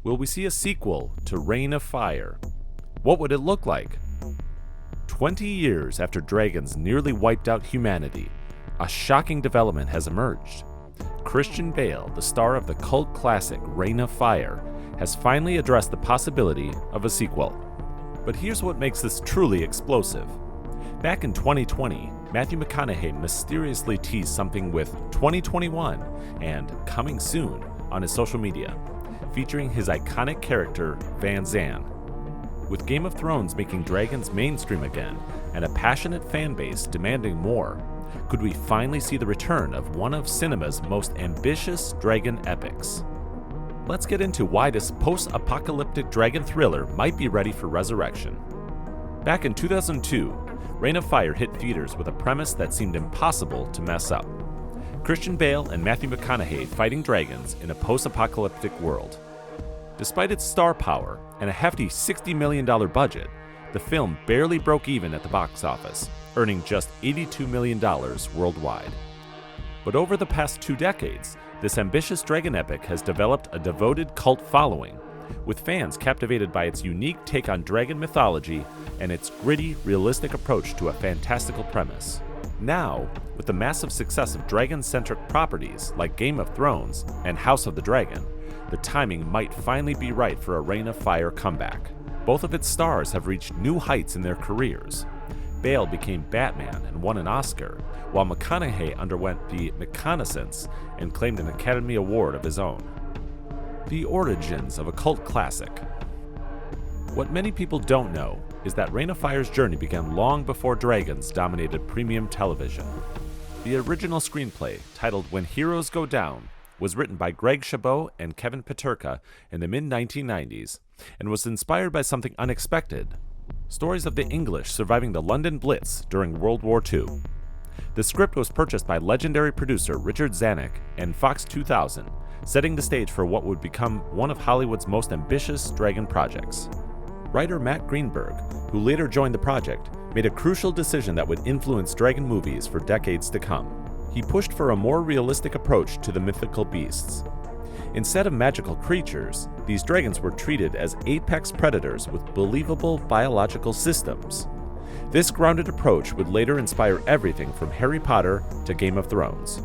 Will we see a sequel to Reign of Fire? What would it look like? 20 years after dragons nearly wiped out humanity, a shocking development has emerged. Christian Bale, the star of the cult classic Reign of Fire, has finally addressed the possibility of a sequel. But here's what makes this truly explosive. Back in 2020, Matthew McConaughey mysteriously teased something with 2021 and coming soon on his social media, featuring his iconic character Van Zan. With Game of Thrones making dragons mainstream again and a passionate fan base demanding more, could we finally see the return of one of cinema's most ambitious dragon epics? Let's get into why this post-apocalyptic dragon thriller might be ready for resurrection. Back in 2002, Reign of Fire hit theaters with a premise that seemed impossible to mess up. Christian Bale and Matthew McConaughey fighting dragons in a post-apocalyptic world. Despite its star power and a hefty $60 million budget, the film barely broke even at the box office, earning just $82 million worldwide. But over the past 2 decades, this ambitious dragon epic has developed a devoted cult following, with fans captivated by its unique take on dragon mythology and its gritty, realistic approach to a fantastical premise. Now, with the massive success of dragon-centric properties like Game of Thrones and House of the Dragon, the timing might finally be right for a Reign of Fire comeback. Both of its stars have reached new heights in their careers. Bale became Batman and won an Oscar, while McConaughey underwent the McConaissance and claimed an Academy Award of his own. The origins of a cult classic. What many people don't know is that Reign of Fire's journey began long before dragons dominated premium television. The original screenplay, titled When Heroes Go Down, was written by Greg Chabot and Kevin Peterka in the mid-1990s and was inspired by something unexpected: stories of the English surviving the London Blitz during World War II. The script was purchased by legendary producer Richard Zanuck and Fox 2000, setting the stage for what would become one of Hollywood's most ambitious dragon projects. Writer Matt Greenberg, who later joined the project, made a crucial decision that would influence dragon movies for decades to come. He pushed for a more realistic approach to the mythical beasts. Instead of magical creatures, these dragons were treated as apex predators with believable biological systems. This grounded approach would later inspire everything from Harry Potter to Game of Thrones.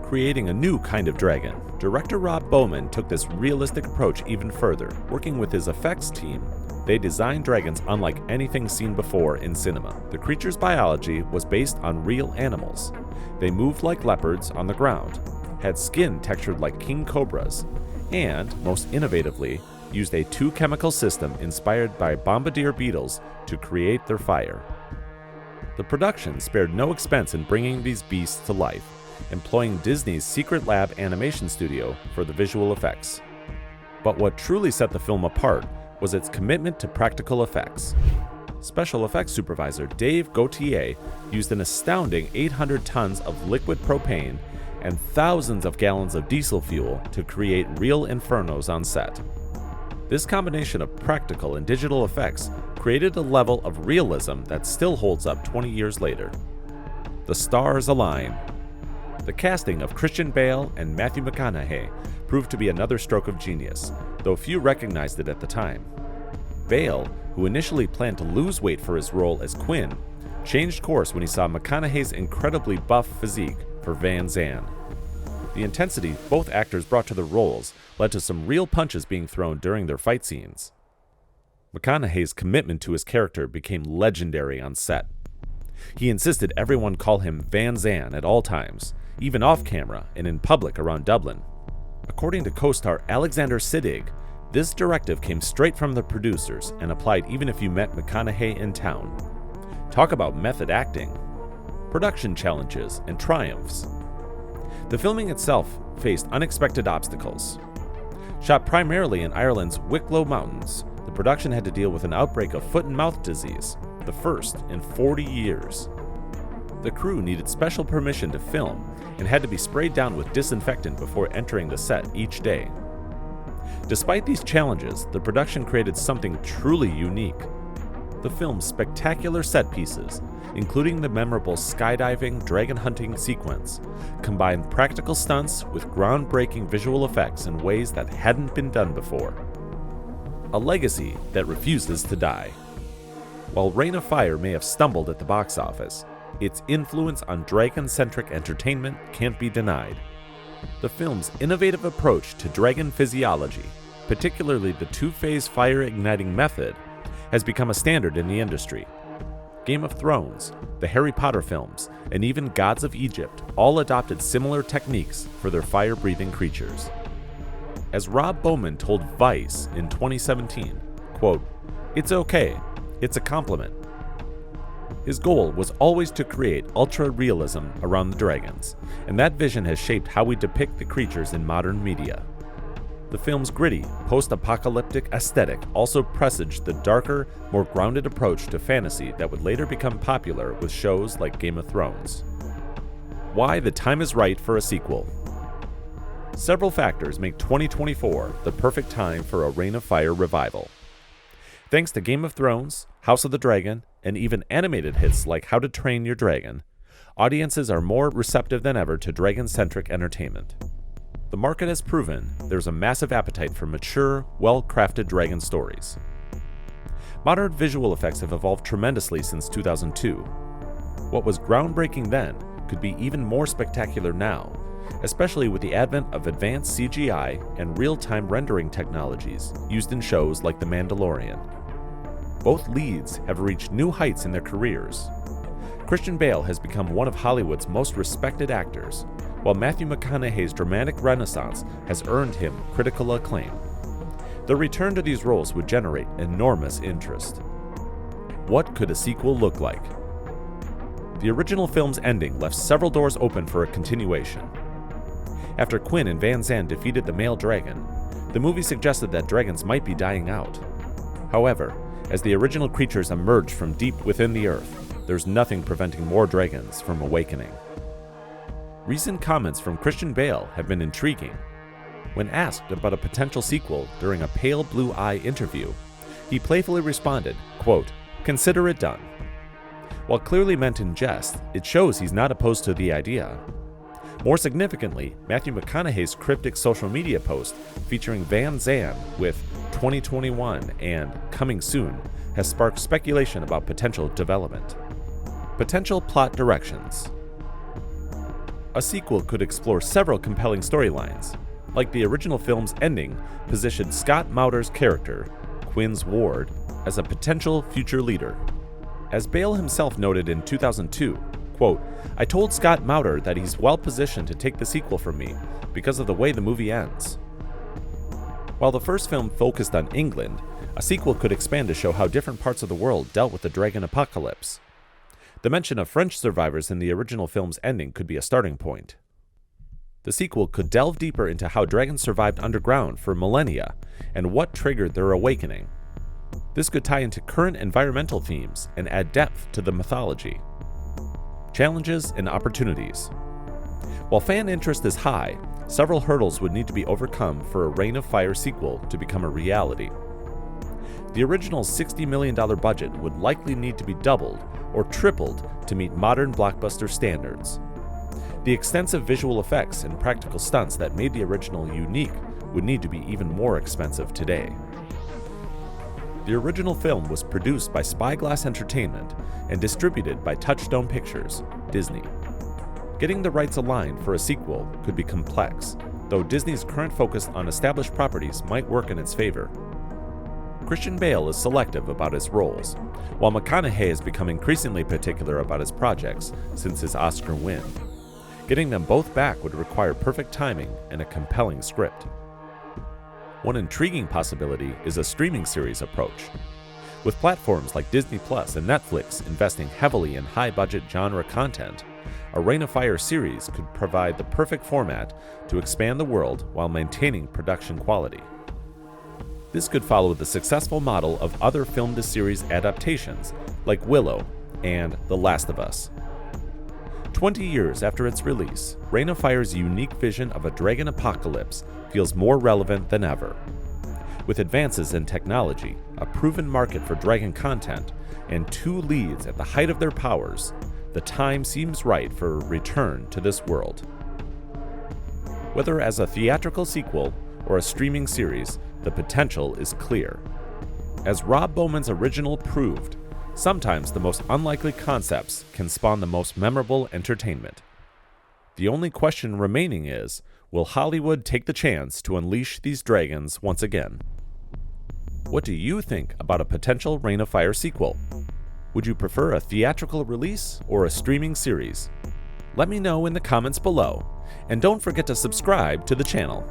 Creating a new kind of dragon, director Rob Bowman took this realistic approach even further. Working with his effects team, they designed dragons unlike anything seen before in cinema. The creature's biology was based on real animals. They moved like leopards on the ground, had skin textured like king cobras, and, most innovatively, used a 2-chemical system inspired by bombardier beetles to create their fire. The production spared no expense in bringing these beasts to life, employing Disney's Secret Lab animation studio for the visual effects. But what truly set the film apart was its commitment to practical effects. Special effects supervisor Dave Gautier used an astounding 800 tons of liquid propane and thousands of gallons of diesel fuel to create real infernos on set. This combination of practical and digital effects created a level of realism that still holds up 20 years later. The stars align. The casting of Christian Bale and Matthew McConaughey proved to be another stroke of genius, though few recognized it at the time. Bale, who initially planned to lose weight for his role as Quinn, changed course when he saw McConaughey's incredibly buff physique for Van Zan. The intensity both actors brought to their roles led to some real punches being thrown during their fight scenes. McConaughey's commitment to his character became legendary on set. He insisted everyone call him Van Zan at all times, even off-camera and in public around Dublin. According to co-star Alexander Siddig, this directive came straight from the producers and applied even if you met McConaughey in town. Talk about method acting, production challenges, and triumphs. The filming itself faced unexpected obstacles. Shot primarily in Ireland's Wicklow Mountains, the production had to deal with an outbreak of foot and mouth disease, the first in 40 years. The crew needed special permission to film and had to be sprayed down with disinfectant before entering the set each day. Despite these challenges, the production created something truly unique. The film's spectacular set pieces, including the memorable skydiving dragon hunting sequence, combined practical stunts with groundbreaking visual effects in ways that hadn't been done before. a legacy that refuses to die. While Reign of Fire may have stumbled at the box office, its influence on dragon-centric entertainment can't be denied. The film's innovative approach to dragon physiology, particularly the two-phase fire-igniting method, has become a standard in the industry. Game of Thrones, the Harry Potter films, and even Gods of Egypt all adopted similar techniques for their fire-breathing creatures. As Rob Bowman told Vice in 2017, quote, "It's okay, it's a compliment." His goal was always to create ultra-realism around the dragons, and that vision has shaped how we depict the creatures in modern media. The film's gritty, post-apocalyptic aesthetic also presaged the darker, more grounded approach to fantasy that would later become popular with shows like Game of Thrones. Why the time is right for a sequel. Several factors make 2024 the perfect time for a Reign of Fire revival. Thanks to Game of Thrones, House of the Dragon, and even animated hits like How to Train Your Dragon, audiences are more receptive than ever to dragon-centric entertainment. The market has proven there's a massive appetite for mature, well-crafted dragon stories. Modern visual effects have evolved tremendously since 2002. What was groundbreaking then could be even more spectacular now, especially with the advent of advanced CGI and real-time rendering technologies used in shows like The Mandalorian. Both leads have reached new heights in their careers. Christian Bale has become one of Hollywood's most respected actors, while Matthew McConaughey's dramatic renaissance has earned him critical acclaim. The return to these roles would generate enormous interest. What could a sequel look like? The original film's ending left several doors open for a continuation. After Quinn and Van Zandt defeated the male dragon, the movie suggested that dragons might be dying out. However, as the original creatures emerge from deep within the earth, there's nothing preventing more dragons from awakening. Recent comments from Christian Bale have been intriguing. When asked about a potential sequel during a Pale Blue Eye interview, he playfully responded, quote, "Consider it done." While clearly meant in jest, it shows he's not opposed to the idea. More significantly, Matthew McConaughey's cryptic social media post featuring Van Zandt with 2021 and coming soon has sparked speculation about potential development. Potential plot directions. A sequel could explore several compelling storylines. Like the original film's ending positioned Scott Mauder's character, Quinn's ward, as a potential future leader. As Bale himself noted in 2002, quote, "I told Scott Mauder that he's well positioned to take the sequel from me because of the way the movie ends." While the first film focused on England, a sequel could expand to show how different parts of the world dealt with the dragon apocalypse. The mention of French survivors in the original film's ending could be a starting point. The sequel could delve deeper into how dragons survived underground for millennia and what triggered their awakening. This could tie into current environmental themes and add depth to the mythology. Challenges and opportunities. While fan interest is high, several hurdles would need to be overcome for a Reign of Fire sequel to become a reality. The original $60 million budget would likely need to be doubled or tripled to meet modern blockbuster standards. The extensive visual effects and practical stunts that made the original unique would need to be even more expensive today. The original film was produced by Spyglass Entertainment and distributed by Touchstone Pictures, Disney. Getting the rights aligned for a sequel could be complex, though Disney's current focus on established properties might work in its favor. Christian Bale is selective about his roles, while McConaughey has become increasingly particular about his projects since his Oscar win. Getting them both back would require perfect timing and a compelling script. One intriguing possibility is a streaming series approach. With platforms like Disney Plus and Netflix investing heavily in high-budget genre content, a Reign of Fire series could provide the perfect format to expand the world while maintaining production quality. This could follow the successful model of other film-to-series adaptations like Willow and The Last of Us. 20 years after its release, Reign of Fire's unique vision of a dragon apocalypse feels more relevant than ever. With advances in technology, a proven market for dragon content, and two leads at the height of their powers, the time seems right for a return to this world. Whether as a theatrical sequel or a streaming series, the potential is clear. As Rob Bowman's original proved, sometimes the most unlikely concepts can spawn the most memorable entertainment. The only question remaining is, will Hollywood take the chance to unleash these dragons once again? What do you think about a potential Reign of Fire sequel? Would you prefer a theatrical release or a streaming series? Let me know in the comments below, and don't forget to subscribe to the channel.